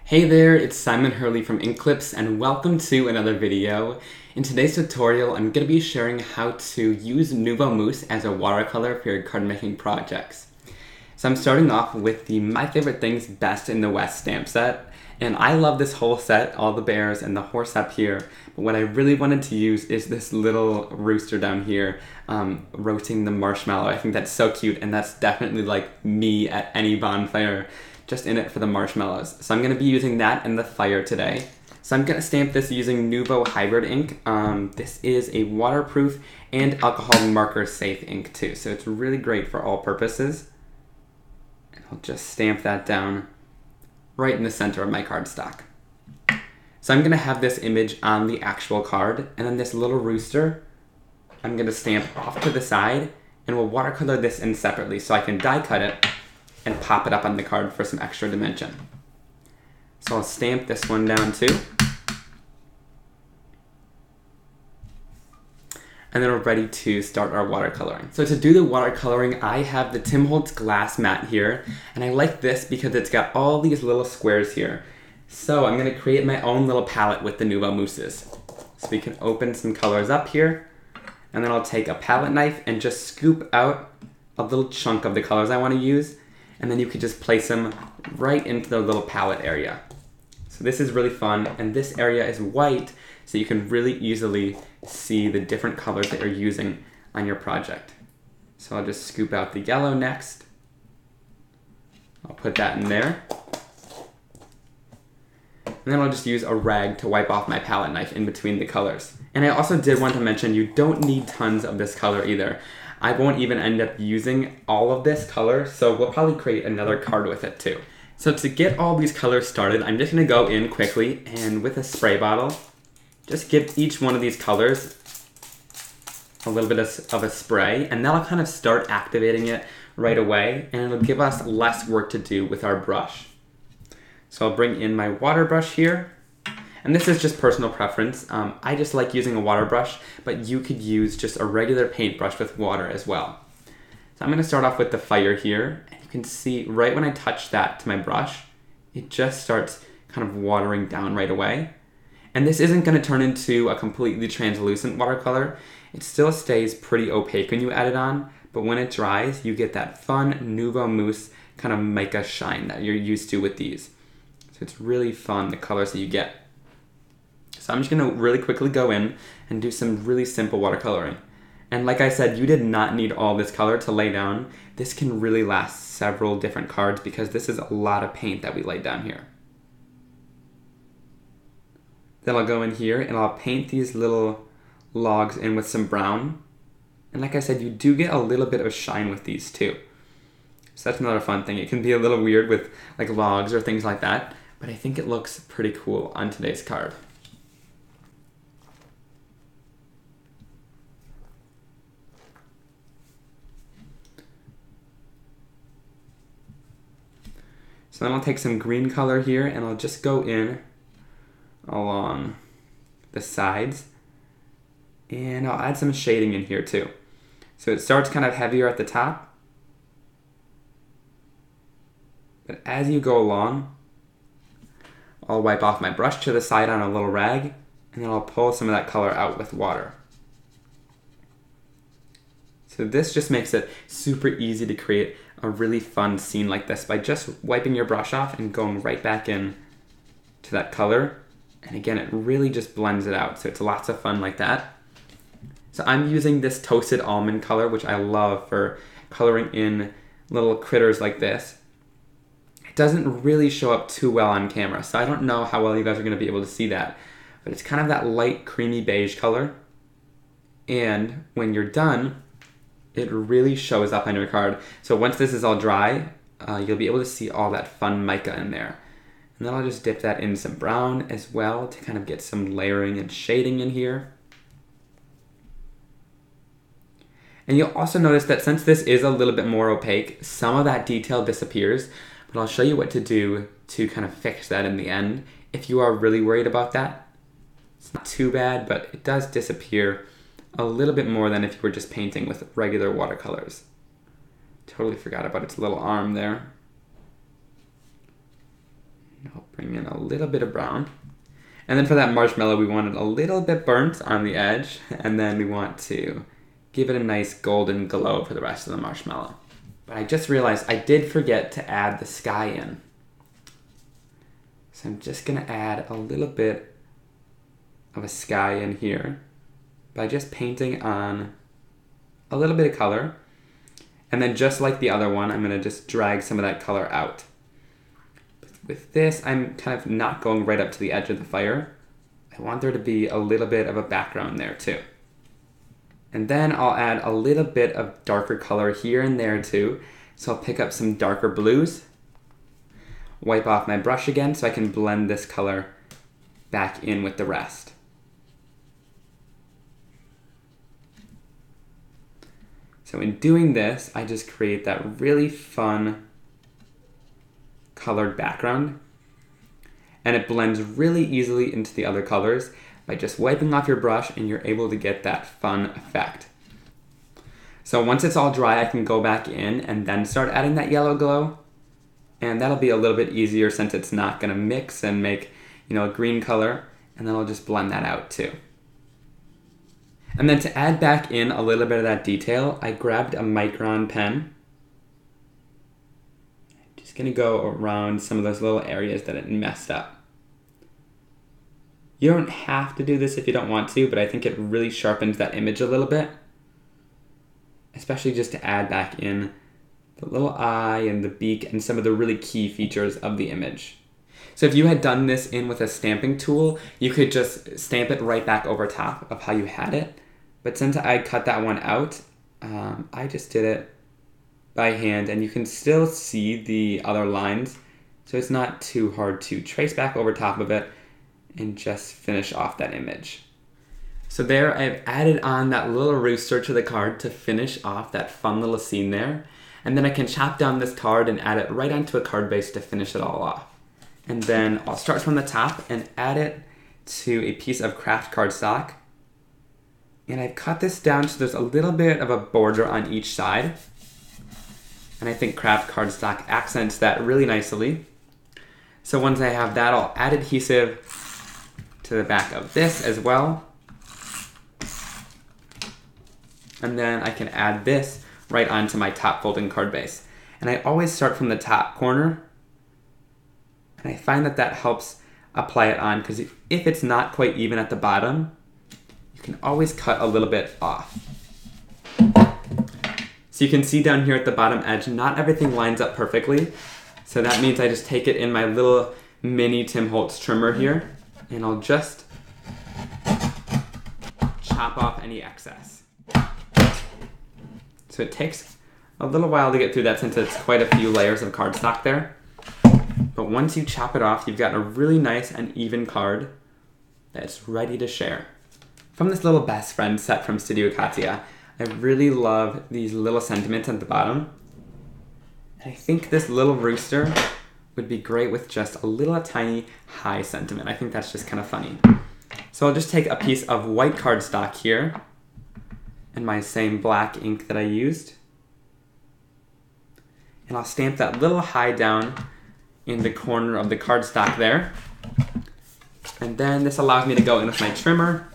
Hey there, it's Simon Hurley from Inkclips and welcome to another video. In today's tutorial, I'm going to be sharing how to use Nuvo Mousse as a watercolor for your card making projects. So I'm starting off with the My Favorite Things Best in the West stamp set. And I love this whole set, all the bears and the horse up here. But what I really wanted to use is this little rooster down here roasting the marshmallow. I think that's so cute, and that's definitely like me at any bonfire. Just in it for the marshmallows. So I'm going to be using that and the fire today. So I'm going to stamp this using Nuvo Hybrid ink. This is a waterproof and alcohol marker safe ink too, so it's really great for all purposes. And I'll just stamp that down right in the center of my cardstock. So I'm going to have this image on the actual card, and then this little rooster I'm going to stamp off to the side, and we'll watercolor this in separately so I can die cut it and pop it up on the card for some extra dimension. So I'll stamp this one down too. And then we're ready to start our watercoloring. So to do the watercoloring, I have the Tim Holtz glass mat here, and I like this because it's got all these little squares here. So I'm gonna create my own little palette with the Nuvo Mousses. So we can open some colors up here, and then I'll take a palette knife and just scoop out a little chunk of the colors I wanna use, and then you could just place them right into the little palette area. So this is really fun, and this area is white, so you can really easily see the different colors that you're using on your project. So I'll just scoop out the yellow next. I'll put that in there. And then I'll just use a rag to wipe off my palette knife in between the colors. And I also did want to mention you don't need tons of this color either. I won't even end up using all of this color, so we'll probably create another card with it too. So to get all these colors started, I'm just gonna go in quickly and with a spray bottle, just give each one of these colors a little bit of a spray, and that'll kind of start activating it right away, and it'll give us less work to do with our brush. So I'll bring in my water brush here. And this is just personal preference. I just like using a water brush, but you could use just a regular paintbrush with water as well. So I'm gonna start off with the fire here. And you can see right when I touch that to my brush, it just starts kind of watering down right away. And this isn't gonna turn into a completely translucent watercolor. It still stays pretty opaque when you add it on, but when it dries, you get that fun Nuvo Mousse kind of mica shine that you're used to with these. So it's really fun, the colors that you get. So I'm just going to really quickly go in and do some really simple watercoloring. And like I said, you did not need all this color to lay down. This can really last several different cards because this is a lot of paint that we laid down here. Then I'll go in here and I'll paint these little logs in with some brown. And like I said, you do get a little bit of shine with these too. So that's another fun thing. It can be a little weird with like logs or things like that, but I think it looks pretty cool on today's card. So then I'll take some green color here and I'll just go in along the sides, and I'll add some shading in here too. So it starts kind of heavier at the top, but as you go along, I'll wipe off my brush to the side on a little rag, and then I'll pull some of that color out with water. So this just makes it super easy to create a really fun scene like this by just wiping your brush off and going right back in to that color. And again, it really just blends it out. So it's lots of fun like that. So I'm using this toasted almond color, which I love for coloring in little critters like this. It doesn't really show up too well on camera, so I don't know how well you guys are going to be able to see that. But it's kind of that light creamy beige color. And when you're done, it really shows up on your card. So once this is all dry, you'll be able to see all that fun mica in there. And then I'll just dip that in some brown as well to kind of get some layering and shading in here. And you'll also notice that since this is a little bit more opaque, some of that detail disappears, but I'll show you what to do to kind of fix that in the end if you are really worried about that. It's not too bad, but it does disappear a little bit more than if you were just painting with regular watercolors. Totally forgot about its little arm there. I'll bring in a little bit of brown. And then for that marshmallow, we want it a little bit burnt on the edge, and then we want to give it a nice golden glow for the rest of the marshmallow. But I just realized I did forget to add the sky in. So I'm just gonna add a little bit of a sky in here by just painting on a little bit of color. And then just like the other one, I'm gonna just drag some of that color out. With this, I'm kind of not going right up to the edge of the fire. I want there to be a little bit of a background there too. And then I'll add a little bit of darker color here and there too. So I'll pick up some darker blues, wipe off my brush again so I can blend this color back in with the rest. So in doing this, I just create that really fun colored background, and it blends really easily into the other colors by just wiping off your brush, and you're able to get that fun effect. So once it's all dry, I can go back in and then start adding that yellow glow, and that'll be a little bit easier since it's not gonna mix and make, a green color, and then I'll just blend that out too. And then to add back in a little bit of that detail, I grabbed a micron pen. I'm just gonna go around some of those little areas that it messed up. You don't have to do this if you don't want to, but I think it really sharpens that image a little bit. Especially just to add back in the little eye and the beak and some of the really key features of the image. So if you had done this in with a stamping tool, you could just stamp it right back over top of how you had it. But since I cut that one out, I just did it by hand, and you can still see the other lines. So it's not too hard to trace back over top of it and just finish off that image. So there I've added on that little rooster to the card to finish off that fun little scene there. And then I can chop down this card and add it right onto a card base to finish it all off. And then I'll start from the top and add it to a piece of craft cardstock. And I've cut this down so there's a little bit of a border on each side. And I think craft cardstock accents that really nicely. So once I have that, I'll add adhesive to the back of this as well. And then I can add this right onto my top folding card base. And I always start from the top corner. And I find that that helps apply it on, because if it's not quite even at the bottom, you can always cut a little bit off. So you can see down here at the bottom edge, not everything lines up perfectly. So that means I just take it in my little mini Tim Holtz trimmer here, and I'll just chop off any excess. So it takes a little while to get through that since it's quite a few layers of cardstock there. But once you chop it off, you've got a really nice and even card that's ready to share. From this little best friend set from Studio Katia, I really love these little sentiments at the bottom. And I think this little rooster would be great with just a little tiny high sentiment. I think that's just kind of funny. So I'll just take a piece of white cardstock here and my same black ink that I used. And I'll stamp that little high down in the corner of the cardstock there. And then this allows me to go in with my trimmer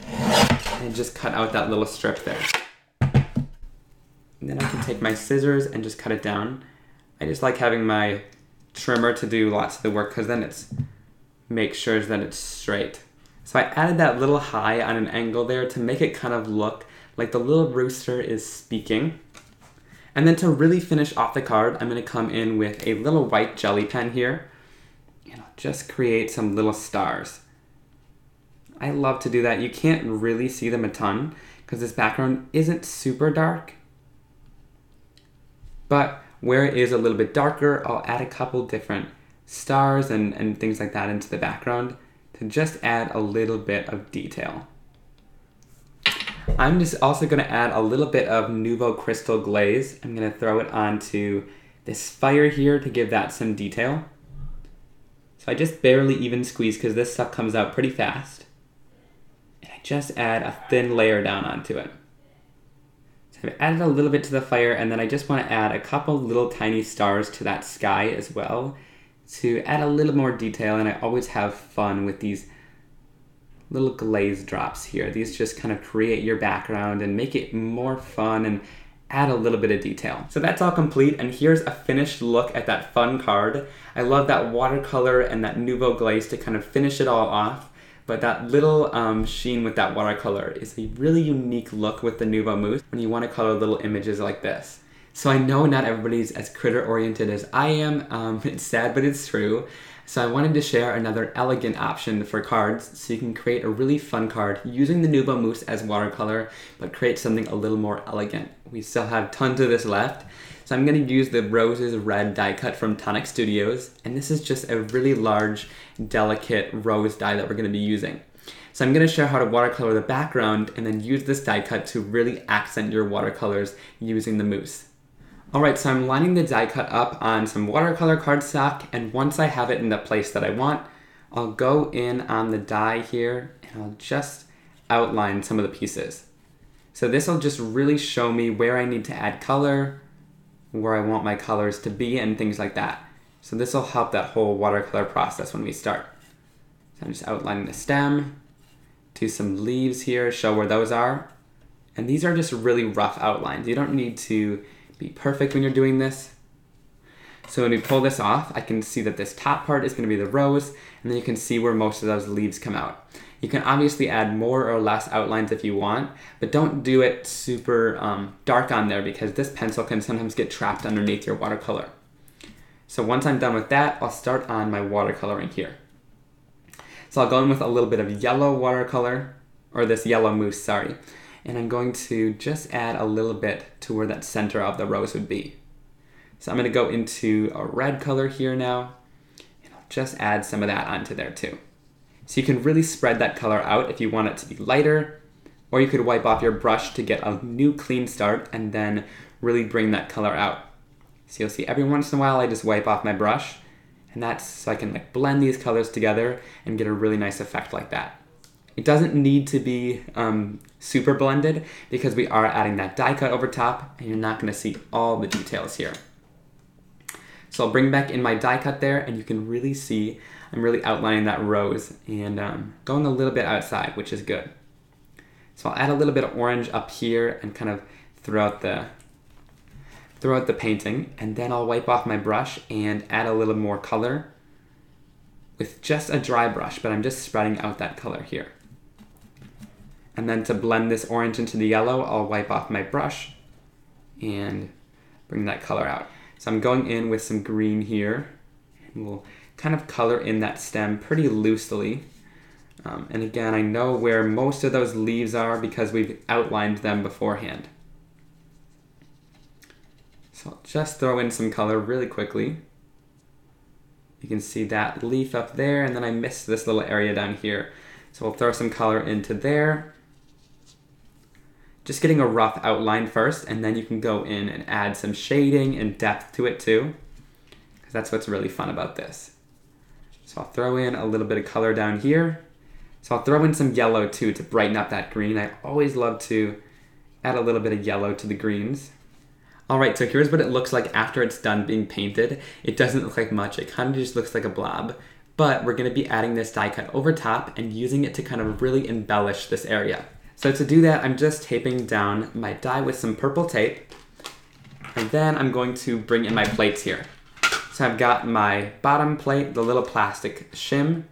and just cut out that little strip there. And then I can take my scissors and just cut it down. I just like having my trimmer to do lots of the work, because then it makes sure that it's straight. So I added that little high on an angle there to make it kind of look like the little rooster is speaking. And then to really finish off the card, I'm going to come in with a little white jelly pen here, and I'll just create some little stars. I love to do that. You can't really see them a ton because this background isn't super dark. But where it is a little bit darker, I'll add a couple different stars and things like that into the background to just add a little bit of detail. I'm just also going to add a little bit of Nuvo Crystal Glaze. I'm going to throw it onto this fire here to give that some detail. So I just barely even squeeze because this stuff comes out pretty fast. And I just add a thin layer down onto it. So I've added a little bit to the fire, and then I just want to add a couple little tiny stars to that sky as well to add a little more detail, and I always have fun with these little glaze drops here. These just kind of create your background and make it more fun and add a little bit of detail. So that's all complete, and here's a finished look at that fun card. I love that watercolor and that Nuvo glaze to kind of finish it all off, but that little sheen with that watercolor is a really unique look with the Nuvo Mousse when you want to color little images like this. So I know not everybody's as critter oriented as I am. It's sad, but it's true. So I wanted to share another elegant option for cards so you can create a really fun card using the Nuvo Mousse as watercolor, but create something a little more elegant. We still have tons of this left. So I'm going to use the Roses Red die cut from Tonic Studios, and this is just a really large, delicate rose die that we're going to be using. So I'm going to show how to watercolor the background and then use this die cut to really accent your watercolors using the mousse. Alright, so I'm lining the die cut up on some watercolor cardstock, and once I have it in the place that I want, I'll go in on the die here and I'll just outline some of the pieces. So this will just really show me where I need to add color, where I want my colors to be, and things like that. So this will help that whole watercolor process when we start. So I'm just outlining the stem, do some leaves here, show where those are. And these are just really rough outlines. You don't need to be perfect when you're doing this. So when we pull this off, I can see that this top part is going to be the rose, and then you can see where most of those leaves come out. You can obviously add more or less outlines if you want, but don't do it super dark on there because this pencil can sometimes get trapped underneath your watercolor. So once I'm done with that, I'll start on my watercoloring here. So I'll go in with a little bit of yellow watercolor, or this yellow mousse, sorry. And I'm going to just add a little bit to where that center of the rose would be. So I'm going to go into a red color here now, and I'll just add some of that onto there too. So you can really spread that color out if you want it to be lighter, or you could wipe off your brush to get a new clean start and then really bring that color out. So you'll see every once in a while I just wipe off my brush, and that's so I can blend these colors together and get a really nice effect like that. It doesn't need to be super blended because we are adding that die cut over top, and you're not going to see all the details here. So I'll bring back in my die cut there, and you can really see I'm really outlining that rose and going a little bit outside, which is good. So I'll add a little bit of orange up here and kind of throughout the painting, and then I'll wipe off my brush and add a little more color with just a dry brush, but I'm just spreading out that color here. And then to blend this orange into the yellow, I'll wipe off my brush and bring that color out. So I'm going in with some green here, and we'll kind of color in that stem pretty loosely. And again, I know where most of those leaves are because we've outlined them beforehand. So I'll just throw in some color really quickly. You can see that leaf up there, and then I missed this little area down here. So we'll throw some color into there. Just getting a rough outline first, and then you can go in and add some shading and depth to it too, because that's what's really fun about this. So I'll throw in a little bit of color down here. So I'll throw in some yellow too to brighten up that green. I always love to add a little bit of yellow to the greens. Alright, so here's what it looks like after it's done being painted. It doesn't look like much, it kind of just looks like a blob. But we're going to be adding this die cut over top and using it to kind of really embellish this area. So to do that, I'm just taping down my die with some purple tape. And then I'm going to bring in my plates here. So I've got my bottom plate, the little plastic shim,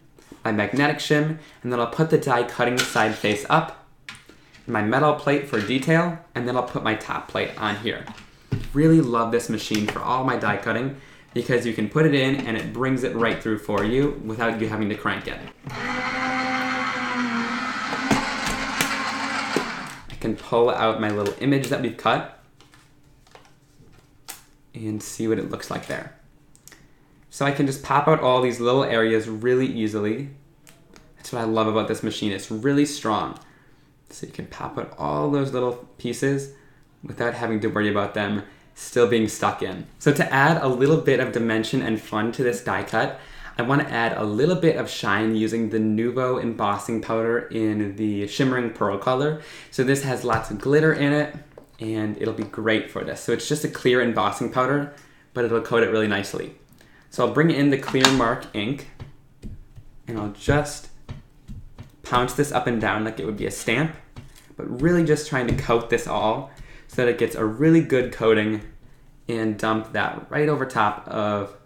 my magnetic shim, and then I'll put the die cutting side face up, my metal plate for detail, and then I'll put my top plate on here. Really love this machine for all my die cutting because you can put it in and it brings it right through for you without you having to crank it. I can pull out my little image that we've cut and see what it looks like there. So I can just pop out all these little areas really easily. That's what I love about this machine. It's really strong. So you can pop out all those little pieces without having to worry about them still being stuck in. So to add a little bit of dimension and fun to this die cut, I want to add a little bit of shine using the Nuvo embossing powder in the Shimmering Pearl color. So this has lots of glitter in it, and it'll be great for this. So it's just a clear embossing powder, but it'll coat it really nicely. So I'll bring in the clear mark ink and I'll just pounce this up and down like it would be a stamp, but really just trying to coat this all so that it gets a really good coating and dump that right over top of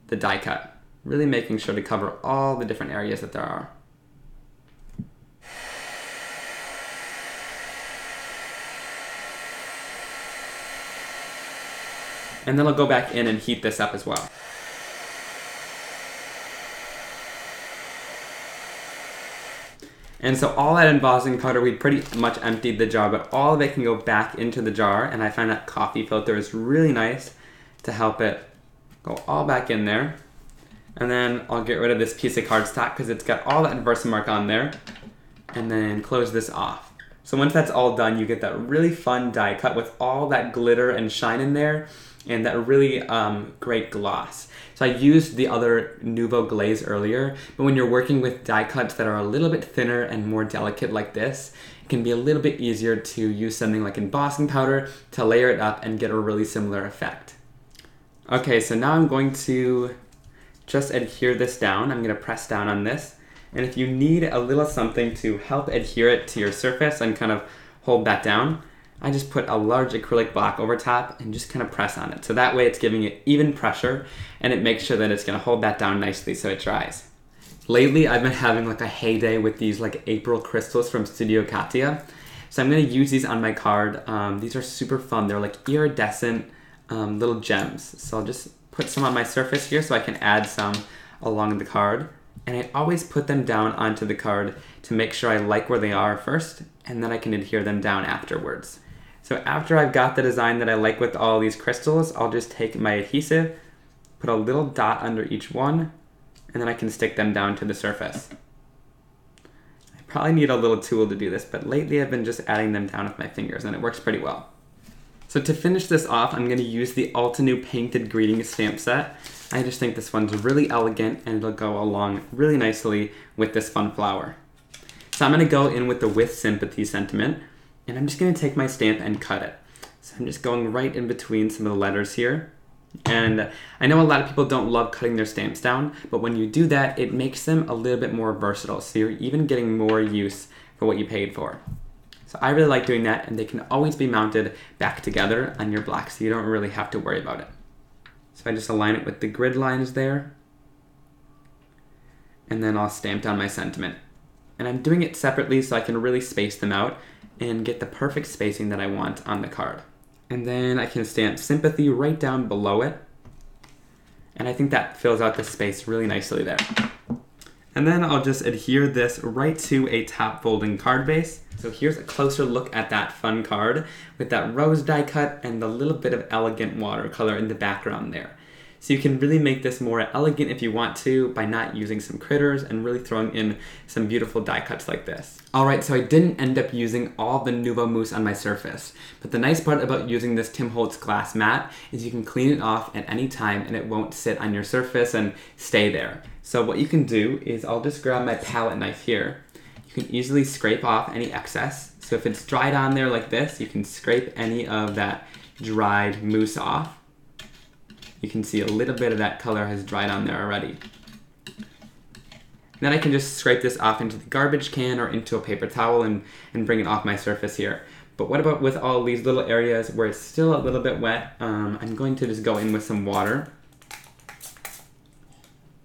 the die cut. Really making sure to cover all the different areas that there are. And then I'll go back in and heat this up as well. And so all that embossing powder, we pretty much emptied the jar, but all of it can go back into the jar, and I find that coffee filter is really nice to help it go all back in there. And then I'll get rid of this piece of cardstock because it's got all that Versamark on there, and then close this off. So once that's all done, you get that really fun die cut with all that glitter and shine in there, and that really great gloss. So I used the other Nuvo Glaze earlier, but when you're working with die cuts that are a little bit thinner and more delicate like this, it can be a little bit easier to use something like embossing powder to layer it up and get a really similar effect. Okay, so now I'm going to just adhere this down. I'm going to press down on this, and if you need a little something to help adhere it to your surface and kind of hold that down, I just put a large acrylic block over top and just kind of press on it. So that way it's giving it even pressure and it makes sure that it's going to hold that down nicely so it dries. Lately I've been having like a heyday with these like April crystals from Studio Katia. So I'm going to use these on my card. These are super fun. They're like iridescent little gems. So I'll just put some on my surface here so I can add some along the card. And I always put them down onto the card to make sure I like where they are first, and then I can adhere them down afterwards. So after I've got the design that I like with all these crystals, I'll just take my adhesive, put a little dot under each one, and then I can stick them down to the surface. I probably need a little tool to do this, but lately I've been just adding them down with my fingers and it works pretty well. So to finish this off, I'm going to use the Altenew Painted Greeting Stamp Set. I just think this one's really elegant and it'll go along really nicely with this fun flower. So I'm going to go in with the With Sympathy sentiment, and I'm just going to take my stamp and cut it. So I'm just going right in between some of the letters here. And I know a lot of people don't love cutting their stamps down, but when you do that, it makes them a little bit more versatile. So you're even getting more use for what you paid for. So I really like doing that, and they can always be mounted back together on your block, so you don't really have to worry about it. So I just align it with the grid lines there, and then I'll stamp down my sentiment. And I'm doing it separately so I can really space them out and get the perfect spacing that I want on the card. And then I can stamp sympathy right down below it. And I think that fills out the space really nicely there. And then I'll just adhere this right to a top folding card base. So here's a closer look at that fun card with that rose die cut and the little bit of elegant watercolor in the background there. So you can really make this more elegant if you want to by not using some critters and really throwing in some beautiful die cuts like this. Alright, so I didn't end up using all the Nuvo Mousse on my surface, but the nice part about using this Tim Holtz glass mat is you can clean it off at any time and it won't sit on your surface and stay there. So what you can do is I'll just grab my palette knife here. You can easily scrape off any excess. So if it's dried on there like this, you can scrape any of that dried mousse off. You can see a little bit of that color has dried on there already. Then I can just scrape this off into the garbage can or into a paper towel and bring it off my surface here. But what about with all these little areas where it's still a little bit wet? I'm going to just go in with some water.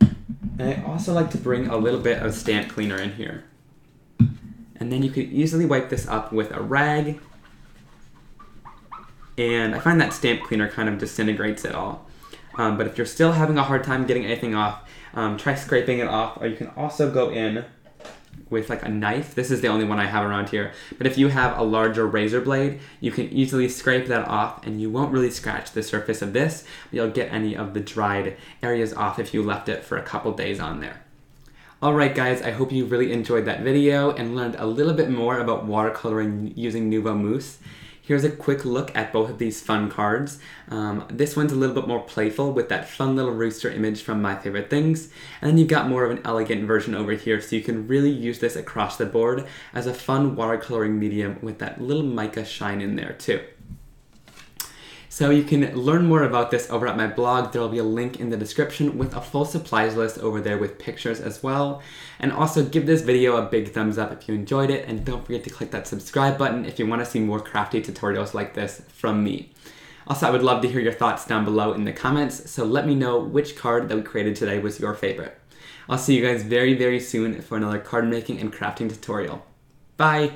And I also like to bring a little bit of stamp cleaner in here. And then you could easily wipe this up with a rag. And I find that stamp cleaner kind of disintegrates it all. But if you're still having a hard time getting anything off, try scraping it off, or you can also go in with like a knife. This is the only one I have around here. But if you have a larger razor blade, you can easily scrape that off and you won't really scratch the surface of this, but you'll get any of the dried areas off if you left it for a couple days on there. Alright guys, I hope you really enjoyed that video and learned a little bit more about watercoloring using Nuvo Mousse. Here's a quick look at both of these fun cards. This one's a little bit more playful with that fun little rooster image from My Favorite Things. And then you've got more of an elegant version over here, so you can really use this across the board as a fun watercoloring medium with that little mica shine in there too. So you can learn more about this over at my blog. There will be a link in the description with a full supplies list over there with pictures as well. And also give this video a big thumbs up if you enjoyed it, and don't forget to click that subscribe button if you want to see more crafty tutorials like this from me. Also, I would love to hear your thoughts down below in the comments, so let me know which card that we created today was your favorite. I'll see you guys very, very soon for another card making and crafting tutorial. Bye!